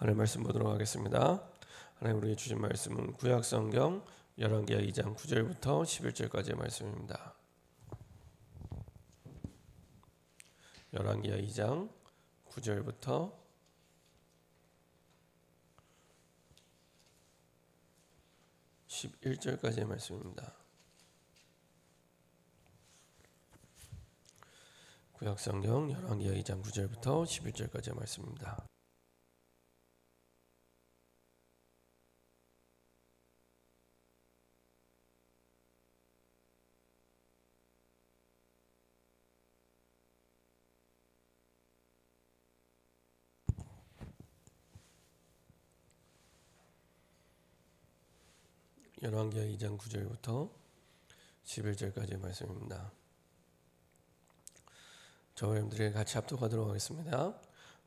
하나님 말씀 보도록 하겠습니다. 하나님 우리에게 주신 말씀은 구약성경 열왕기하 2장 9절부터 11절까지의 말씀입니다. 열왕기하 2장 9절부터 11절까지의 말씀입니다. 구약성경 열왕기하 2장 9절부터 11절까지의 말씀입니다. 열왕기하 2장 9절부터 11절까지의 말씀입니다. 저와 여러분들이 같이 합독하도록 하겠습니다.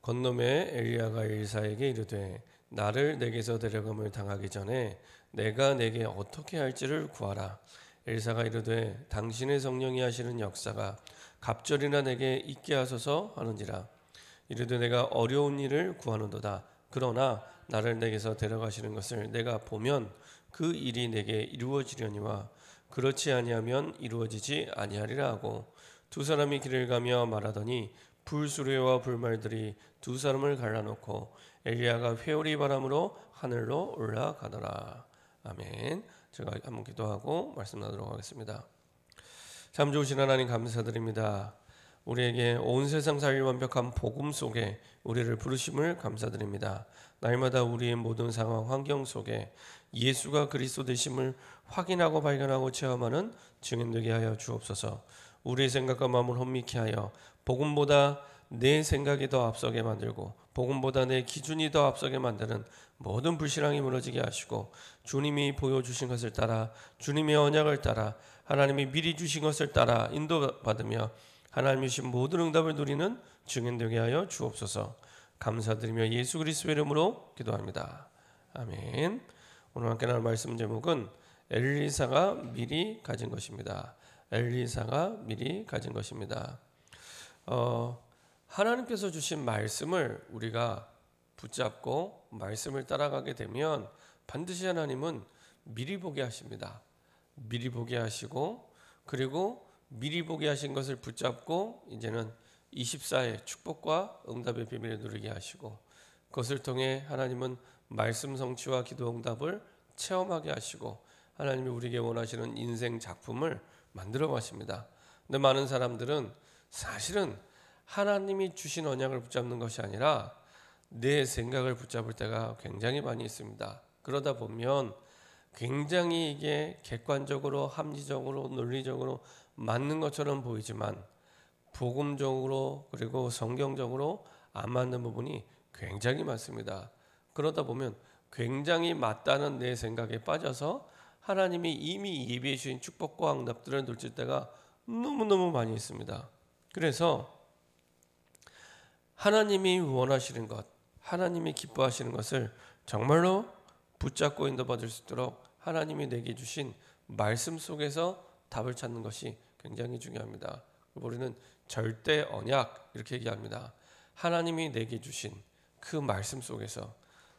건너매 엘리야가 엘리사에게 이르되 나를 내게서 데려감을 당하기 전에 내가 내게 어떻게 할지를 구하라. 엘리사가 이르되 당신의 성령이 하시는 역사가 갑절이나 내게 있게 하소서 하는지라. 이르되 내가 어려운 일을 구하는도다. 그러나 나를 내게서 데려가시는 것을 내가 보면 그 일이 내게 이루어지려니와 그렇지 아니하면 이루어지지 아니하리라 하고 두 사람이 길을 가며 말하더니 불수레와 불말들이 두 사람을 갈라놓고 엘리야가 회오리 바람으로 하늘로 올라가더라. 아멘. 제가 한번 기도하고 말씀 나누도록 하겠습니다. 참 좋으신 하나님 감사드립니다. 우리에게 온 세상 살기 완벽한 복음 속에 우리를 부르심을 감사드립니다. 날마다 우리의 모든 상황 환경 속에 예수가 그리스도 되심을 확인하고 발견하고 체험하는 증인 되게 하여 주옵소서. 우리의 생각과 마음을 혼미케 하여 복음보다 내 생각이 더 앞서게 만들고 복음보다 내 기준이 더 앞서게 만드는 모든 불신앙이 무너지게 하시고 주님이 보여주신 것을 따라 주님의 언약을 따라 하나님이 미리 주신 것을 따라 인도받으며 하나님이 주신 모든 응답을 누리는 증인 되게 하여 주옵소서. 감사드리며 예수 그리스도의 이름으로 기도합니다. 아멘. 오늘 함께 나눌 말씀 제목은 엘리사가 미리 가진 것입니다. 엘리사가 미리 가진 것입니다. 하나님께서 주신 말씀을 우리가 붙잡고 말씀을 따라가게 되면 반드시 하나님은 미리 보게 하십니다. 미리 보게 하시고 그리고 미리 보게 하신 것을 붙잡고 이제는 24의 축복과 응답의 비밀을 누리게 하시고 그것을 통해 하나님은 말씀 성취와 기도 응답을 체험하게 하시고 하나님이 우리에게 원하시는 인생 작품을 만들어 가십니다. 근데 많은 사람들은 사실은 하나님이 주신 언약을 붙잡는 것이 아니라 내 생각을 붙잡을 때가 굉장히 많이 있습니다. 그러다 보면 굉장히 이게 객관적으로 합리적으로 논리적으로 맞는 것처럼 보이지만 복음적으로 그리고 성경적으로 안 맞는 부분이 굉장히 많습니다. 그러다 보면 굉장히 맞다는 내 생각에 빠져서 하나님이 이미 예비해 주신 축복과 응답들을 놓칠 때가 너무너무 많이 있습니다. 그래서 하나님이 원하시는 것, 하나님이 기뻐하시는 것을 정말로 붙잡고 인도받을 수 있도록 하나님이 내게 주신 말씀 속에서 답을 찾는 것이 굉장히 중요합니다. 우리는 절대 언약 이렇게 얘기합니다. 하나님이 내게 주신 그 말씀 속에서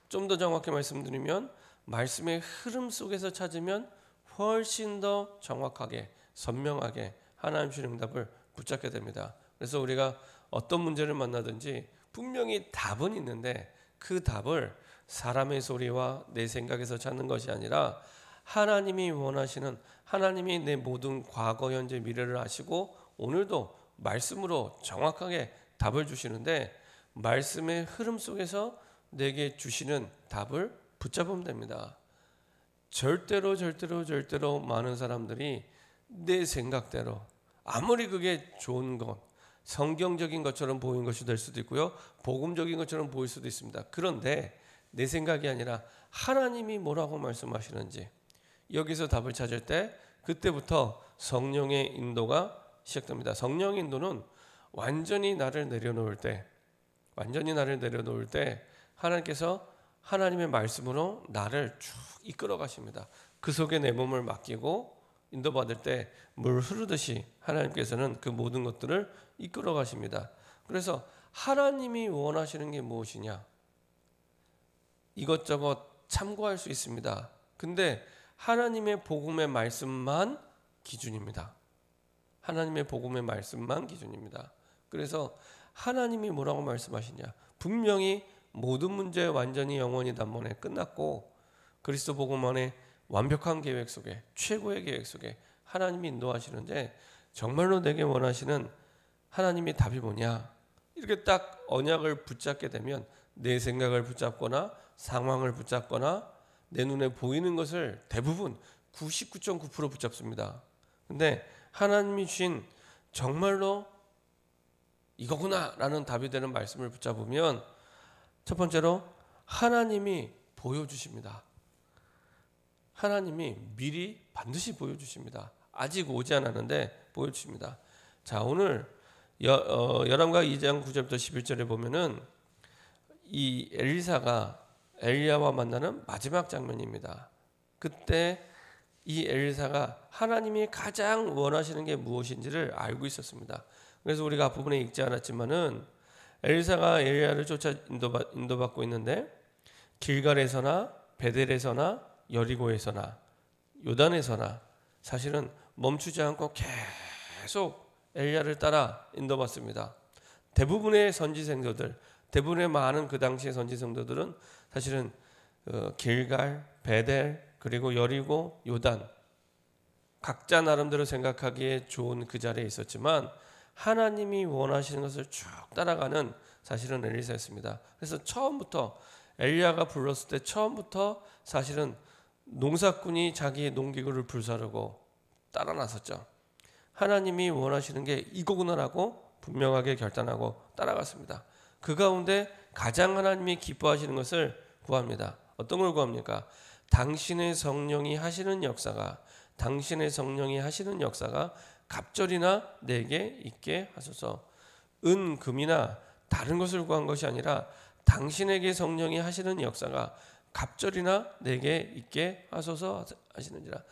좀 더 정확히 말씀드리면 말씀의 흐름 속에서 찾으면 훨씬 더 정확하게 선명하게 하나님 주신 응답을 붙잡게 됩니다. 그래서 우리가 어떤 문제를 만나든지 분명히 답은 있는데 그 답을 사람의 소리와 내 생각에서 찾는 것이 아니라 하나님이 원하시는 하나님이 내 모든 과거 현재 미래를 아시고 오늘도 말씀으로 정확하게 답을 주시는데 말씀의 흐름 속에서 내게 주시는 답을 붙잡으면 됩니다. 절대로 많은 사람들이 내 생각대로 아무리 그게 좋은 것 성경적인 것처럼 보이는 것이 될 수도 있고요. 복음적인 것처럼 보일 수도 있습니다. 그런데 내 생각이 아니라 하나님이 뭐라고 말씀하시는지 여기서 답을 찾을 때 그때부터 성령의 인도가 시작됩니다. 성령의 인도는 완전히 나를 내려놓을 때 하나님께서 하나님의 말씀으로 나를 쭉 이끌어 가십니다. 그 속에 내 몸을 맡기고 인도받을 때 물 흐르듯이 하나님께서는 그 모든 것들을 이끌어 가십니다. 그래서 하나님이 원하시는 게 무엇이냐? 이것저것 참고할 수 있습니다. 근데 하나님의 복음의 말씀만 기준입니다. 하나님의 복음의 말씀만 기준입니다. 그래서 하나님이 뭐라고 말씀하시냐? 분명히 모든 문제 완전히 영원히 단번에 끝났고 그리스도 복음 안에 완벽한 계획 속에 최고의 계획 속에 하나님이 인도하시는데 정말로 내게 원하시는 하나님의 답이 뭐냐? 이렇게 딱 언약을 붙잡게 되면 내 생각을 붙잡거나 상황을 붙잡거나 내 눈에 보이는 것을 대부분 99.9% 붙잡습니다. 근데 하나님이 주신 정말로 이거구나 라는 답이 되는 말씀을 붙잡으면 첫 번째로 하나님이 보여주십니다. 하나님이 미리 반드시 보여주십니다. 아직 오지 않았는데 보여주십니다. 자, 오늘 열왕기하 2장 9절부터 11절에 보면은 이 엘리사가 엘리야와 만나는 마지막 장면입니다. 그때 이 엘리사가 하나님이 가장 원하시는 게 무엇인지를 알고 있었습니다. 그래서 우리가 앞부분에 읽지 않았지만은 엘리사가 엘리야를 쫓아 인도받고 있는데 길갈에서나 베델에서나 여리고에서나 요단에서나 사실은 멈추지 않고 계속 엘리야를 따라 인도받습니다. 대부분의 선지 성도들, 대부분의 많은 그 당시의 선지 성도들은 사실은 길갈, 베델, 그리고 여리고, 요단 각자 나름대로 생각하기에 좋은 그 자리에 있었지만 하나님이 원하시는 것을 쭉 따라가는 사실은 엘리사였습니다. 그래서 처음부터 엘리야가 불렀을 때 처음부터 사실은 농사꾼이 자기의 농기구를 불사르고 따라 나섰죠. 하나님이 원하시는 게 이거구나라고 분명하게 결단하고 따라갔습니다. 그 가운데 가장 하나님이 기뻐하시는 것을 구합니다. 어떤 걸 구합니까? 당신의 성령이 하시는 역사가 갑절이나 내게 있게 하소서. 은, 금이나 다른 것을 구한 것이 아니라 당신에게 성령이 하시는 역사가 갑절이나 내게 있게 하소서 하시는지라.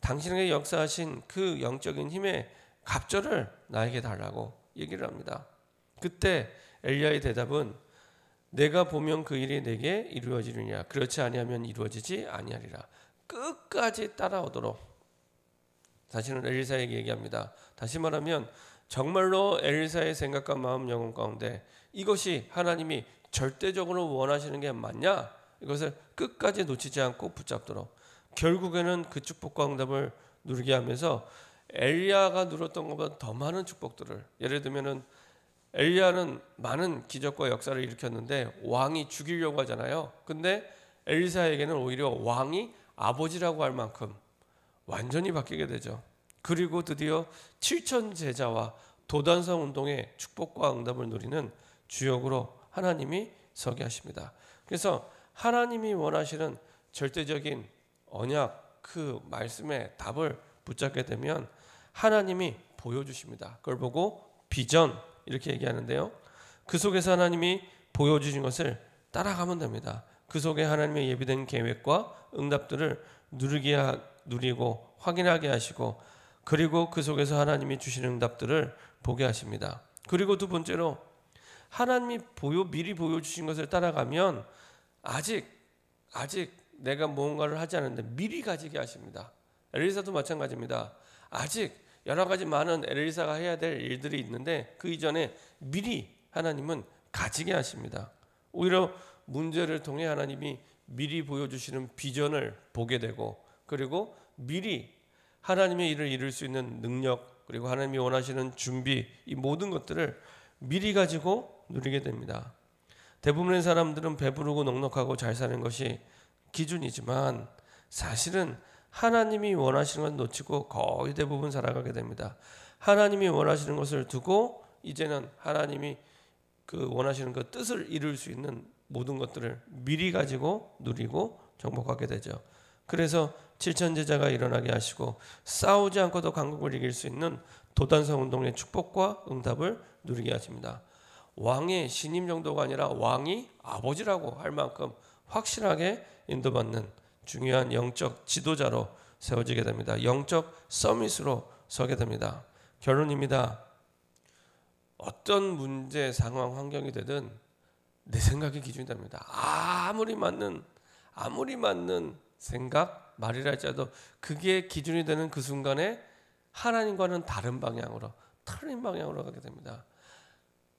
당신에게 역사하신 그 영적인 힘의 갑절을 나에게 달라고 얘기를 합니다. 그때 엘리야의 대답은 내가 보면 그 일이 내게 이루어지느냐 그렇지 아니하면 이루어지지 아니하리라. 끝까지 따라오도록 사실은 엘리사에게 얘기합니다. 다시 말하면 정말로 엘리사의 생각과 마음 영혼 가운데 이것이 하나님이 절대적으로 원하시는 게 맞냐? 이것을 끝까지 놓치지 않고 붙잡도록 결국에는 그 축복과 응답을 누리게 하면서 엘리야가 누렸던 것보다 더 많은 축복들을, 예를 들면은 엘리야는 많은 기적과 역사를 일으켰는데 왕이 죽이려고 하잖아요. 근데 엘리사에게는 오히려 왕이 아버지라고 할 만큼 완전히 바뀌게 되죠. 그리고 드디어 7천 제자와 도단성 운동의 축복과 응답을 누리는 주역으로 하나님이 서게 하십니다. 그래서 하나님이 원하시는 절대적인 언약, 그 말씀의 답을 붙잡게 되면 하나님이 보여주십니다. 그걸 보고 비전 이렇게 얘기하는데요. 그 속에서 하나님이 보여주신 것을 따라가면 됩니다. 그 속에 하나님의 예비된 계획과 응답들을 누리고 확인하게 하시고, 그리고 그 속에서 하나님이 주시는 응답들을 보게 하십니다. 그리고 두 번째로 하나님이 미리 보여주신 것을 따라가면 아직 내가 무언가를 하지 않았는데 미리 가지게 하십니다. 엘리사도 마찬가지입니다. 아직 여러 가지 많은 엘리사가 해야 될 일들이 있는데 그 이전에 미리 하나님은 가지게 하십니다. 오히려 문제를 통해 하나님이 미리 보여주시는 비전을 보게 되고, 그리고 미리 하나님의 일을 이룰 수 있는 능력, 그리고 하나님이 원하시는 준비, 이 모든 것들을 미리 가지고 누리게 됩니다. 대부분의 사람들은 배부르고 넉넉하고 잘 사는 것이 기준이지만 사실은 하나님이 원하시는 건 놓치고 거의 대부분 살아가게 됩니다. 하나님이 원하시는 것을 두고 이제는 하나님이 그 원하시는 그 뜻을 이룰 수 있는 모든 것들을 미리 가지고 누리고 정복하게 되죠. 그래서 7천 제자가 일어나게 하시고 싸우지 않고도 강국을 이길 수 있는 도단성 운동의 축복과 응답을 누리게 하십니다. 왕의 신임 정도가 아니라 왕이 아버지라고 할 만큼 확실하게 인도받는 중요한 영적 지도자로 세워지게 됩니다. 영적 서밋으로 서게 됩니다. 결론입니다. 어떤 문제, 상황, 환경이 되든 내 생각이 기준이 됩니다. 아무리 맞는 생각, 말이라 할지라도 그게 기준이 되는 그 순간에 하나님과는 다른 방향으로, 틀린 방향으로 가게 됩니다.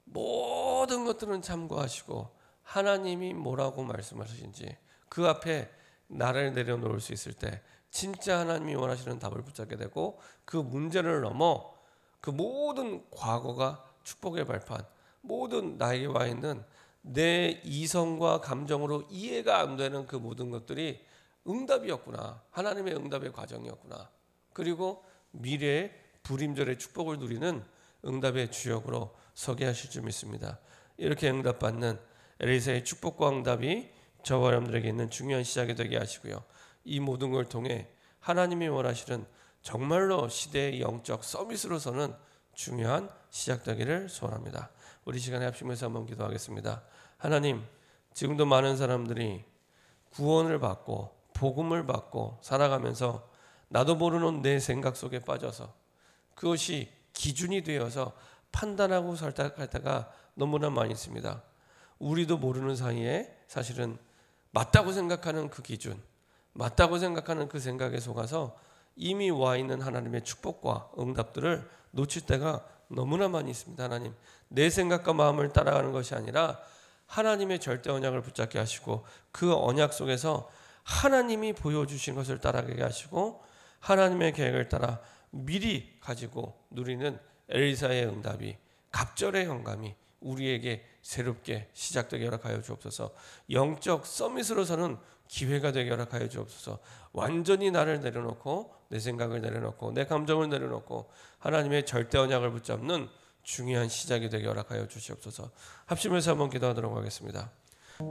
모든 것들은 참고하시고 하나님이 뭐라고 말씀하시는지 그 앞에 나를 내려놓을 수 있을 때 진짜 하나님이 원하시는 답을 붙잡게 되고, 그 문제를 넘어 그 모든 과거가 축복의 발판, 모든 나에게 와 있는 내 이성과 감정으로 이해가 안 되는 그 모든 것들이 응답이었구나, 하나님의 응답의 과정이었구나, 그리고 미래의 불임절의 축복을 누리는 응답의 주역으로 서게 하실 줄 믿습니다. 이렇게 응답받는 엘리사의 축복과 응답이 저와 여러분들에게 있는 중요한 시작이 되게 하시고요, 이 모든 걸 통해 하나님이 원하시는 정말로 시대의 영적 서밋으로서는 중요한 시작되기를 소원합니다. 우리 시간에 합심해서 한번 기도하겠습니다. 하나님, 지금도 많은 사람들이 구원을 받고 복음을 받고 살아가면서 나도 모르는 내 생각 속에 빠져서 그것이 기준이 되어서 판단하고 설득할 때가 너무나 많이 있습니다. 우리도 모르는 사이에 사실은 맞다고 생각하는 그 기준, 맞다고 생각하는 그 생각에 속아서 이미 와 있는 하나님의 축복과 응답들을 놓칠 때가 너무나 많이 있습니다. 하나님, 내 생각과 마음을 따라가는 것이 아니라 하나님의 절대 언약을 붙잡게 하시고 그 언약 속에서 하나님이 보여주신 것을 따라가게 하시고 하나님의 계획을 따라 미리 가지고 누리는 엘리사의 응답이, 갑절의 영감이 우리에게 새롭게 시작되게 허락하여 주옵소서. 영적 서밋으로서는 기회가 되게 허락하여 주옵소서. 완전히 나를 내려놓고 내 생각을 내려놓고 내 감정을 내려놓고 하나님의 절대 언약을 붙잡는 중요한 시작이 되게 허락하여 주시옵소서. 합심해서 한번 기도하도록 하겠습니다.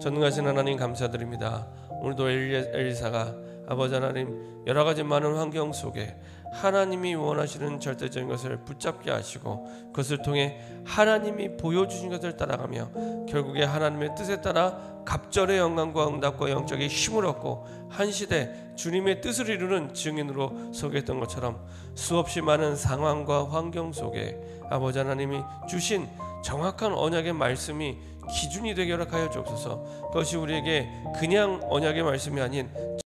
전능하신 하나님 감사드립니다. 오늘도 엘리사가 아버지 하나님 여러 가지 많은 환경 속에 하나님이 원하시는 절대적인 것을 붙잡게 하시고 그것을 통해 하나님이 보여주신 것을 따라가며 결국에 하나님의 뜻에 따라 갑절의 영광과 응답과 영적인 힘을 얻고 한 시대 주님의 뜻을 이루는 증인으로 서게 했던 것처럼 수없이 많은 상황과 환경 속에 아버지 하나님이 주신 정확한 언약의 말씀이 기준이 되게 허락하여 주옵소서. 그것이 우리에게 그냥 언약의 말씀이 아닌